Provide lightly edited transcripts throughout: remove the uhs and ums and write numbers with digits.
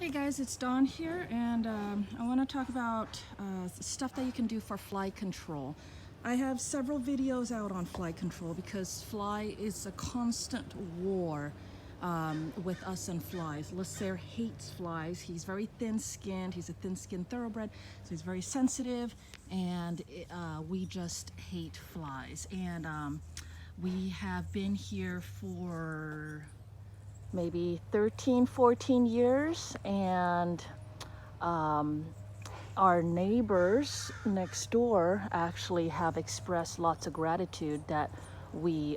Hey guys, it's Dawn here, and I want to talk about stuff that you can do for fly control. I have several videos out on fly control because fly is a constant war with us and flies. Lasser hates flies. He's very thin-skinned. He's a thin-skinned thoroughbred, so he's very sensitive, and we just hate flies. And we have been here for maybe 13, 14 years, and our neighbors next door actually have expressed lots of gratitude that we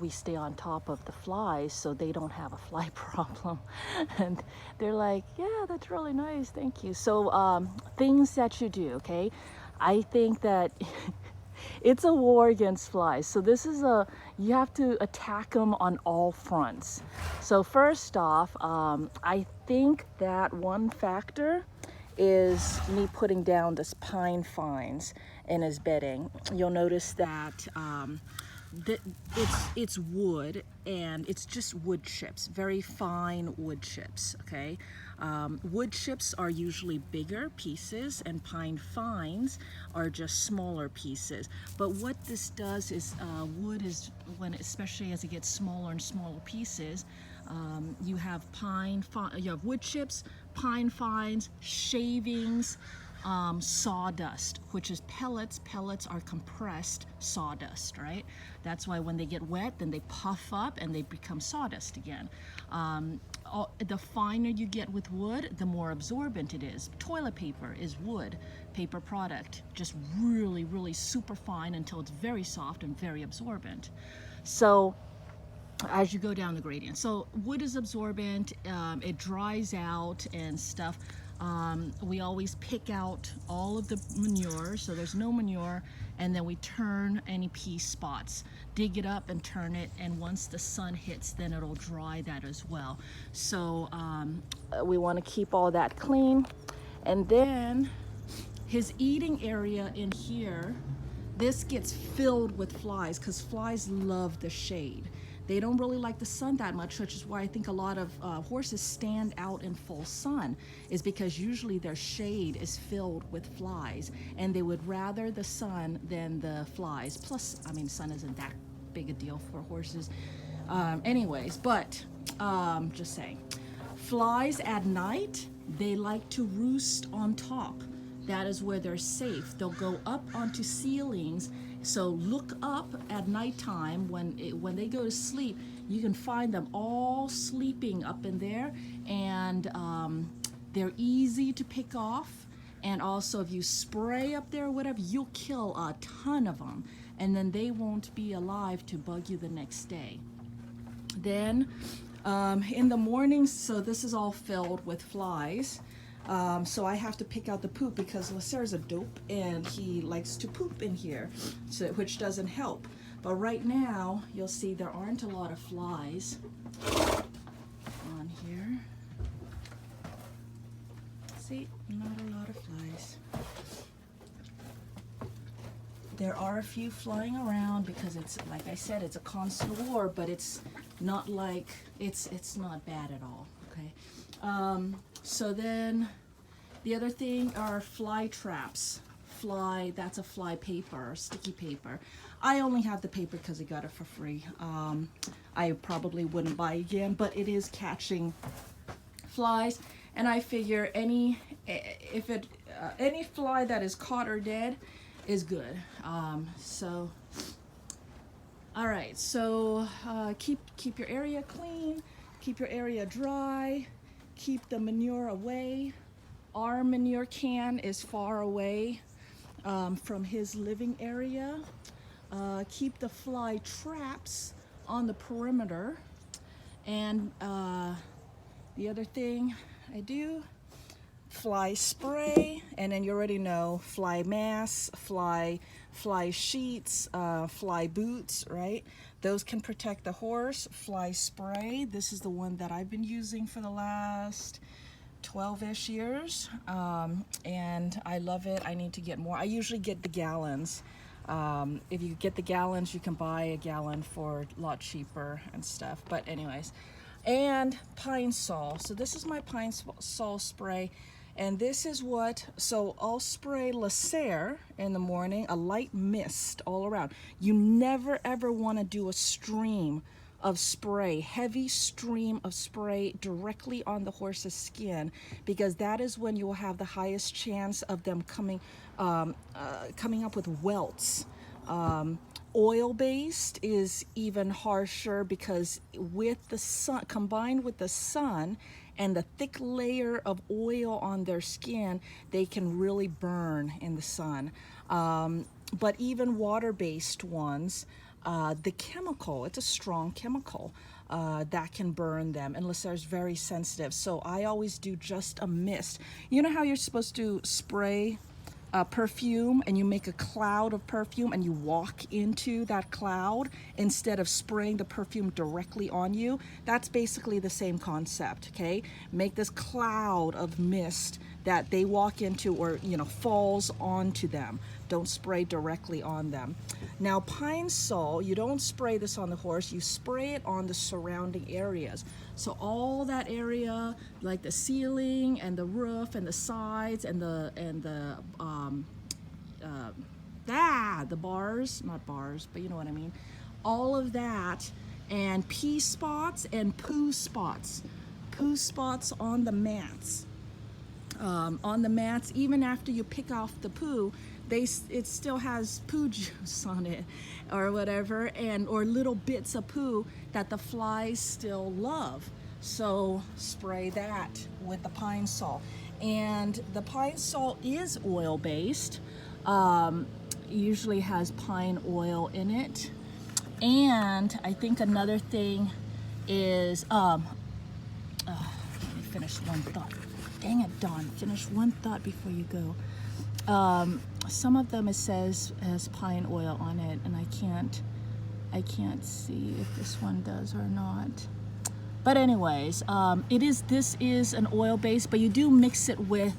stay on top of the flies so they don't have a fly problem. And they're like, yeah, that's really nice, thank you. So things that you do, okay? I think that it's a war against flies. So you have to attack them on all fronts. So first off, I think that one factor is me putting down this pine fines in his bedding. You'll notice that it's wood, and it's just wood chips, very fine wood chips, okay? Wood chips are usually bigger pieces, and pine fines are just smaller pieces. But what this does is wood is, especially as it gets smaller and smaller pieces, you have you have wood chips, pine fines, shavings, sawdust, which is pellets. Pellets are compressed sawdust, right? That's why when they get wet, then they puff up and they become sawdust again. The finer you get with wood, the more absorbent it is. Toilet paper is wood, paper product, just really, really super fine until it's very soft and very absorbent. So as you go down the gradient. So wood is absorbent, it dries out and stuff. We always pick out all of the manure, so there's no manure, and then we turn any pea spots, dig it up and turn it, and once the sun hits, then it'll dry that as well. So we want to keep all that clean. And then his eating area in here, this gets filled with flies because flies love the shade. They don't really like the sun that much, which is why I think a lot of horses stand out in full sun, is because usually their shade is filled with flies, and they would rather the sun than the flies. Plus, I mean, sun isn't that big a deal for horses. Anyways, but just saying. Flies at night, they like to roost on top. That is where they're safe. They'll go up onto ceilings. So look up at nighttime when they go to sleep. You can find them all sleeping up in there, and they're easy to pick off. And also, if you spray up there or whatever, you'll kill a ton of them, and then they won't be alive to bug you the next day. Then in the mornings, so this is all filled with flies. So I have to pick out the poop because Lasser's a dope and he likes to poop in here, so, which doesn't help. But right now, you'll see there aren't a lot of flies on here. See, not a lot of flies. There are a few flying around because it's, like I said, it's a constant war, but it's not like, it's not bad at all, okay? So then the other thing are fly traps. That's a fly paper, sticky paper. I only have the paper because I got it for free. I probably wouldn't buy again, but it is catching flies. And I figure any fly that is caught or dead is good. All right, so keep your area clean, keep your area dry, keep the manure away. Our manure can is far away from his living area. Keep the fly traps on the perimeter. And the other thing I do, fly spray, and then you already know fly mask, fly sheets, fly boots, right? Those can protect the horse. Fly spray, this is the one that I've been using for the last 12-ish years, and I love it. I need to get more. I usually get the gallons. If you get the gallons, you can buy a gallon for a lot cheaper and stuff. But anyways, and pine sol. So this is my pine sol spray, and this is what, so I'll spray Lacer in the morning, a light mist all around. You never ever want to do a stream of spray, heavy stream of spray directly on the horse's skin, because that is when you will have the highest chance of them coming up with welts. Oil-based is even harsher, because with the sun, combined with the sun and the thick layer of oil on their skin, they can really burn in the sun. But even water-based ones, the chemical, it's a strong chemical that can burn them, unless they're very sensitive. So I always do just a mist. You know how you're supposed to spray perfume, and you make a cloud of perfume and you walk into that cloud instead of spraying the perfume directly on you? That's basically the same concept, okay? Make this cloud of mist that they walk into, or falls onto them. Don't spray directly on them. Now, pine sol, you don't spray this on the horse, you spray it on the surrounding areas. So all that area, like the ceiling and the roof and the sides and the bars, not bars, but you know what I mean. All of that, and pee spots and poo spots on the mats. Even after you pick off the poo, it still has poo juice on it or whatever, or little bits of poo that the flies still love. So spray that with the pine sol. And the pine sol is oil-based. Usually has pine oil in it. And I think another thing is, let me finish one thought. Dang it, Dawn, finish one thought before you go. Some of them, it says has pine oil on it, and I can't see if this one does or not. But anyways, this is an oil base, but you do mix it with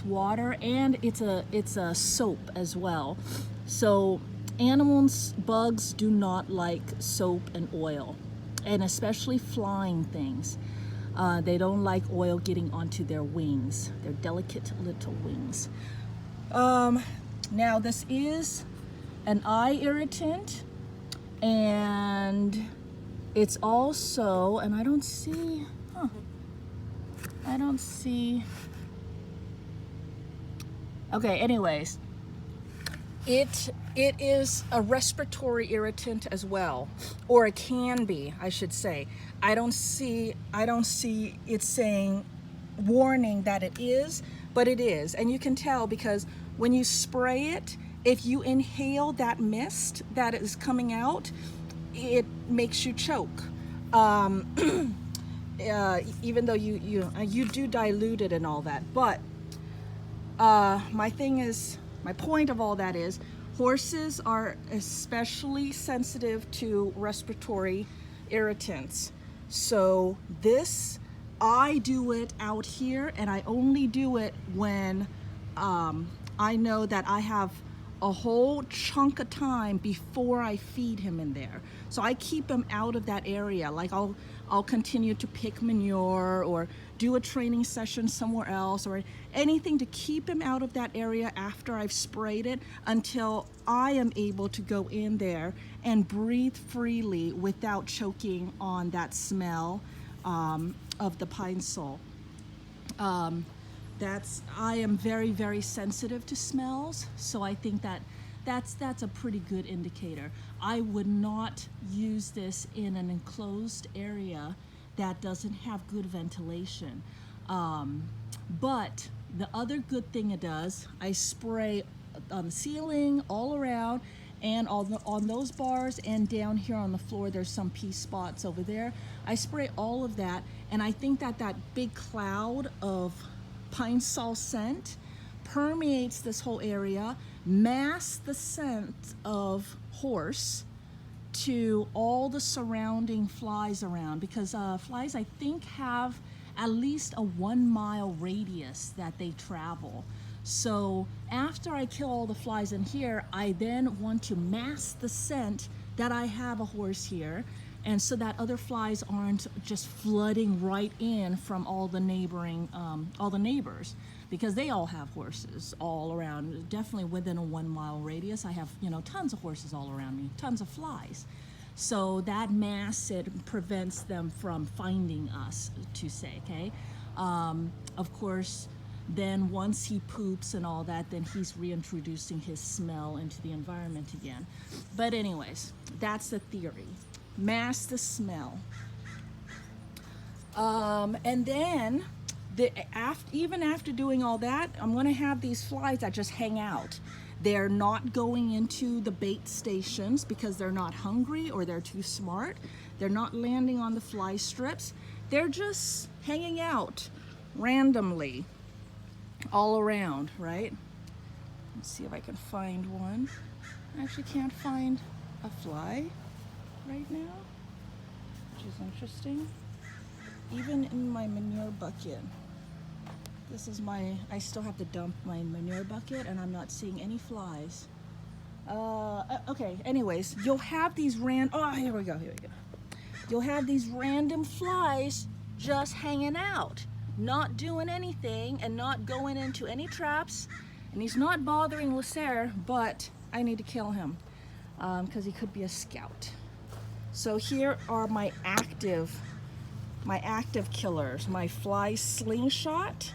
water, and it's a soap as well. So animals, bugs do not like soap and oil, and especially flying things. They don't like oil getting onto their wings, their delicate little wings. Now this is an eye irritant, and it's also, and I don't see, okay, anyways, it is a respiratory irritant as well, or it can be, I should say. I don't see it saying warning that it is, but it is. And you can tell because when you spray it, if you inhale that mist that is coming out, it makes you choke. Even though you do dilute it and all that. But my point of all that is, horses are especially sensitive to respiratory irritants. So this, I do it out here, and I only do it when I know that I have a whole chunk of time before I feed him in there. So I keep him out of that area. Like I'll continue to pick manure or do a training session somewhere else or anything to keep him out of that area after I've sprayed it, until I am able to go in there and breathe freely without choking on that smell of the pine sol. I am very, very sensitive to smells, so I think that's a pretty good indicator. I would not use this in an enclosed area that doesn't have good ventilation. But the other good thing it does, I spray on the ceiling, all around, and on those bars, and down here on the floor, there's some pea spots over there. I spray all of that, and I think that big cloud of pine sol scent permeates this whole area, masks the scent of horse to all the surrounding flies around, because flies, I think, have at least a 1 mile radius that they travel. So after I kill all the flies in here, I then want to mask the scent that I have a horse here, and so that other flies aren't just flooding right in from all the neighboring, all the neighbors, because they all have horses all around. Definitely within a 1 mile radius, I have, you know, tons of horses all around me, tons of flies. So that mass, it prevents them from finding us, to say, okay? Of course, then once he poops and all that, then he's reintroducing his smell into the environment again. But anyways, that's the theory. Mask the smell. And then, even after doing all that, I'm going to have these flies that just hang out. They're not going into the bait stations because they're not hungry or they're too smart. They're not landing on the fly strips. They're just hanging out randomly all around, right? Let's see if I can find one. I actually can't find a fly right now, which is interesting. Even in my manure bucket. This is I still have to dump my manure bucket and I'm not seeing any flies. Okay, anyways, you'll have these here we go. You'll have these random flies just hanging out, not doing anything and not going into any traps. And he's not bothering Lasser, but I need to kill him because he could be a scout. So here are my active killers, my fly slingshot,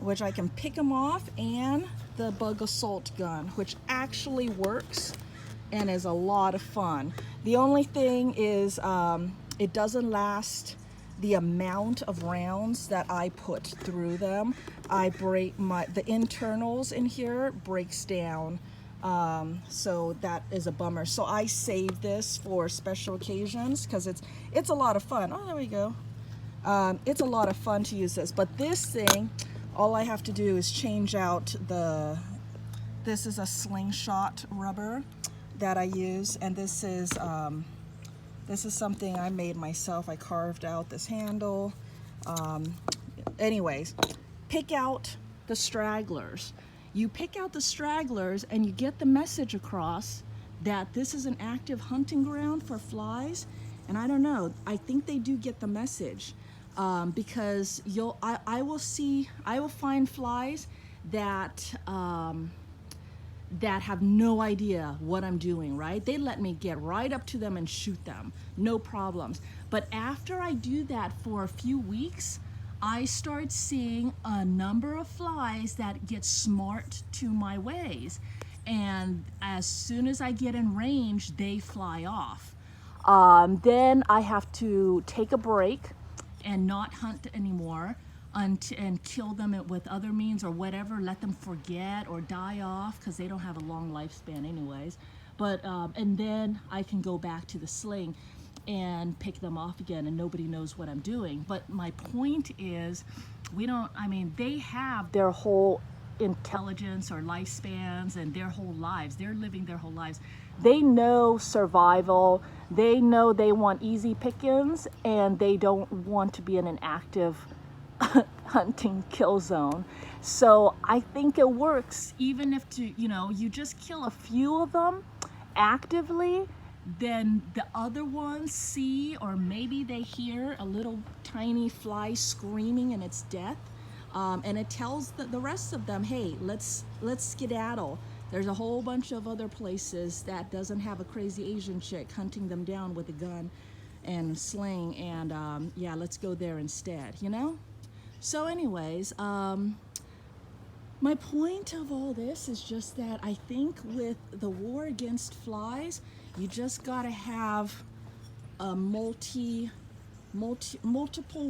which I can pick them off, and the bug assault gun, which actually works and is a lot of fun. The only thing is it doesn't last the amount of rounds that I put through them. I break the internals in here breaks down, so that is a bummer. So I save this for special occasions because it's a lot of fun. Oh, there we go. It's a lot of fun to use this, but this thing, all I have to do is change out this is a slingshot rubber that I use, and this is something I made myself. I carved out this handle. Anyways, pick out the stragglers. You pick out the stragglers and you get the message across that this is an active hunting ground for flies. And I don't know, I think they do get the message. Because I will find flies that have no idea what I'm doing, right? They let me get right up to them and shoot them, no problems. But after I do that for a few weeks, I start seeing a number of flies that get smart to my ways. And as soon as I get in range, they fly off. Then I have to take a break and not hunt anymore and kill them with other means or whatever, let them forget or die off because they don't have a long lifespan anyways. But and then I can go back to the sling and pick them off again and nobody knows what I'm doing. But my point is, they have their whole intelligence or lifespans and their whole lives. They're living their whole lives. They know survival. They know they want easy pickings and they don't want to be in an active hunting kill zone. So I think it works even if you just kill a few of them actively, then the other ones see, or maybe they hear a little tiny fly screaming in its death, and it tells the rest of them, hey, let's skedaddle. There's a whole bunch of other places that doesn't have a crazy Asian chick hunting them down with a gun and sling, and yeah, let's go there instead, So anyways, my point of all this is just that I think with the war against flies, you just gotta have a multiple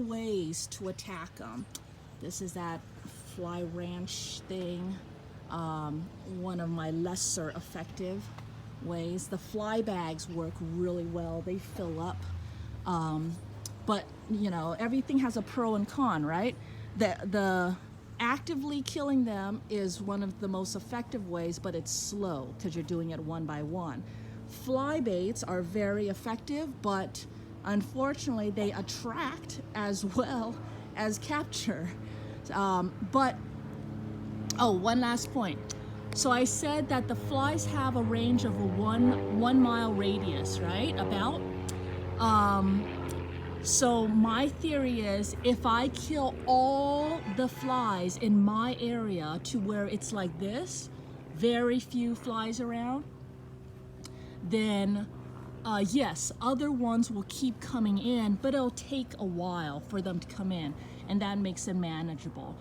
ways to attack them. This is that fly ranch thing, one of my lesser effective ways. The fly bags work really well, they fill up. But everything has a pro and con, right? The actively killing them is one of the most effective ways, but it's slow because you're doing it one by one. Fly baits are very effective, but unfortunately they attract as well as capture. One last point. So I said that the flies have a range of a one mile radius, right? About. So my theory is if I kill all the flies in my area to where it's like this, very few flies around, then yes, other ones will keep coming in, but it'll take a while for them to come in, and that makes it manageable.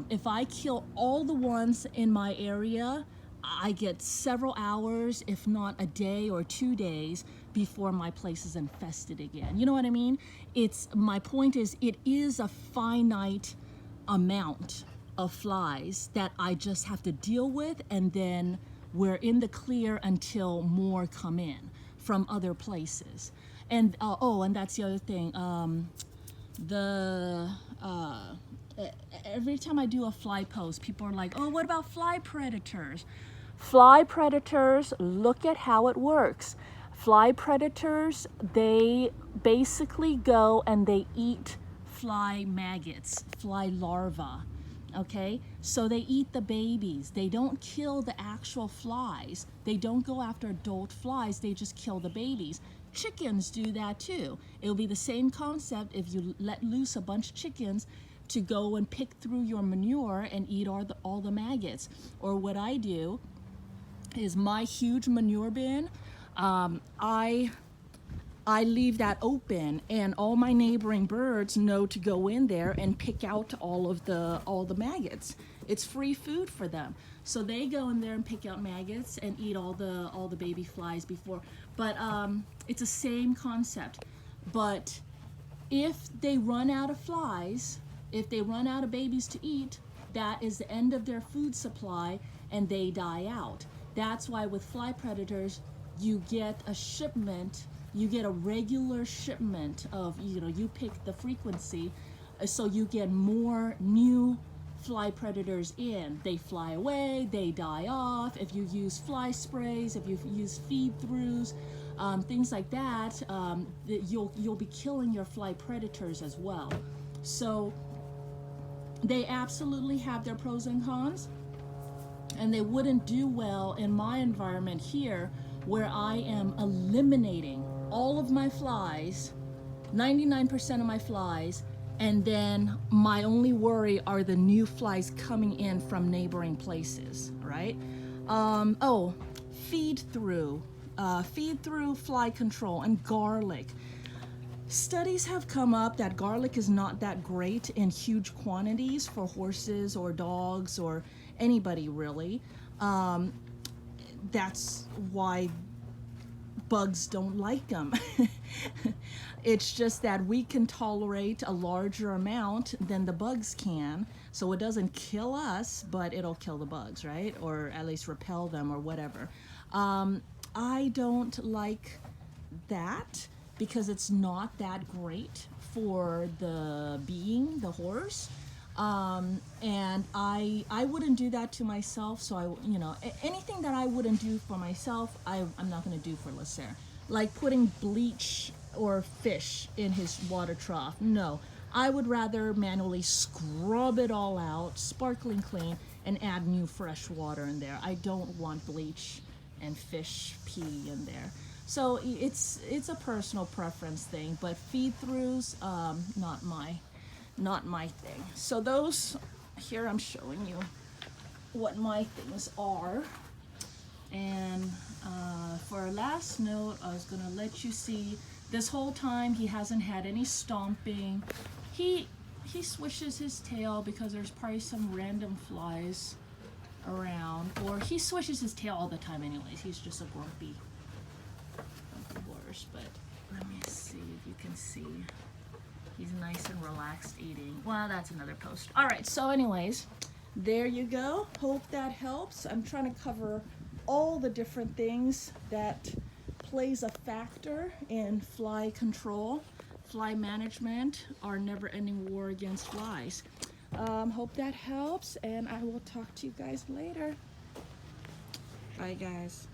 If I kill all the ones in my area, I get several hours, if not a day or 2 days, before my place is infested again. You know what I mean? My point is, it is a finite amount of flies that I just have to deal with, and then we're in the clear until more come in from other places. And and that's the other thing. Every time I do a fly post, people are like, "Oh, what about fly predators?" Fly predators, look at how it works. Fly predators, they basically go and they eat fly maggots, fly larvae. Okay, so they eat the babies. They don't kill the actual flies. They don't go after adult flies. They just kill the babies. Chickens do that too. It'll be the same concept if you let loose a bunch of chickens to go and pick through your manure and eat all the maggots. Or what I do is my huge manure bin, I leave that open, and all my neighboring birds know to go in there and pick out all the maggots. It's free food for them, so they go in there and pick out maggots and eat all the baby flies before. But it's the same concept. But if they run out of flies, if they run out of babies to eat, that is the end of their food supply, and they die out. That's why with fly predators, you get a shipment. You get a regular shipment of, you pick the frequency, so you get more new fly predators in. They fly away, they die off. If you use fly sprays, if you use feed-throughs, things like that, you'll be killing your fly predators as well. So they absolutely have their pros and cons, and they wouldn't do well in my environment here, where I am eliminating all of my flies, 99% of my flies, and then my only worry are the new flies coming in from neighboring places, right? Feed through fly control, and garlic. Studies have come up that garlic is not that great in huge quantities for horses or dogs or anybody really. That's why bugs don't like them. It's just that we can tolerate a larger amount than the bugs can, so it doesn't kill us, but it'll kill the bugs, right? Or at least repel them or whatever. I don't like that because it's not that great for the horse. And I wouldn't do that to myself, so anything that I wouldn't do for myself, I'm not going to do for Lasser. Like putting bleach or fish in his water trough. No, I would rather manually scrub it all out, sparkling clean, and add new fresh water in there. I don't want bleach and fish pee in there. So it's a personal preference thing, but feed-throughs, not my thing. So those, here I'm showing you what my things are. And for our last note, I was gonna let you see, this whole time he hasn't had any stomping. He swishes his tail because there's probably some random flies around, or he swishes his tail all the time anyways. He's just a grumpy horse. But let me see if you can see. He's nice and relaxed eating. Well, that's another post. All right, so anyways, there you go. Hope that helps. I'm trying to cover all the different things that plays a factor in fly control, fly management, our never-ending war against flies. Hope that helps, and I will talk to you guys later. Bye, guys.